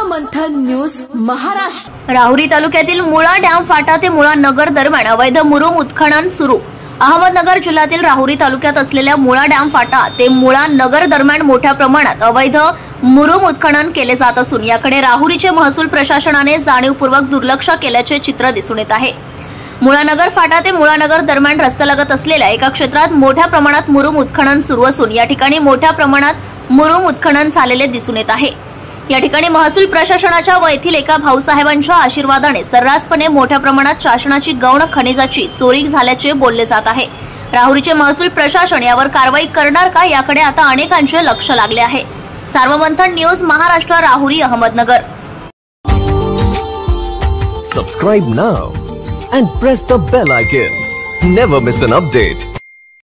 मंथन news Maharashtra. Rahuri तालुक्यातील मुळा dam फाटा ते मुळा नगर दरम्यान अवैध मुरुम उत्खनन सुरू। अहमदनगर जिल्ह्यातील राहुरी तालुक्यात असलेल्या मुळा डॅम फाटा ते मुळा नगर दरम्यान मोठ्या प्रमाणात अवैध मुरुम उत्खनन केले जात असून याकडे राहुरीचे महसूल प्रशासनाने जाणीवपूर्वक दुर्लक्ष केल्याचे चित्र दिसून येत आहे। मुळा नगर फाटा ते मुळा नगर दरम्यान रस्त्यालगत असलेल्या एका क्षेत्रात मोठ्या प्रमाणात मुरुम उत्खनन सुरू असून या ठिकाणी मोठ्या प्रमाणात मुरुम उत्खनन झालेले दिसून येत आहे। या ठिकाणी महसूल प्रशासनाच्या व येथील एका भाऊसाहेबांच्या आशीर्वादाने सर्रासपणे मोठ्या प्रमाणात शासनाची गौण खनिजाची चोरी झाल्याचे बोलले जात आहे। राहुरीचे महसूल प्रशासन यावर कारवाई करणार का याकडे आता अनेकांचे लक्ष लागले आहे। Sarvamanthan news Maharashtra, Rahuri, Ahmednagar. Subscribe now and press the bell icon. Never miss an update.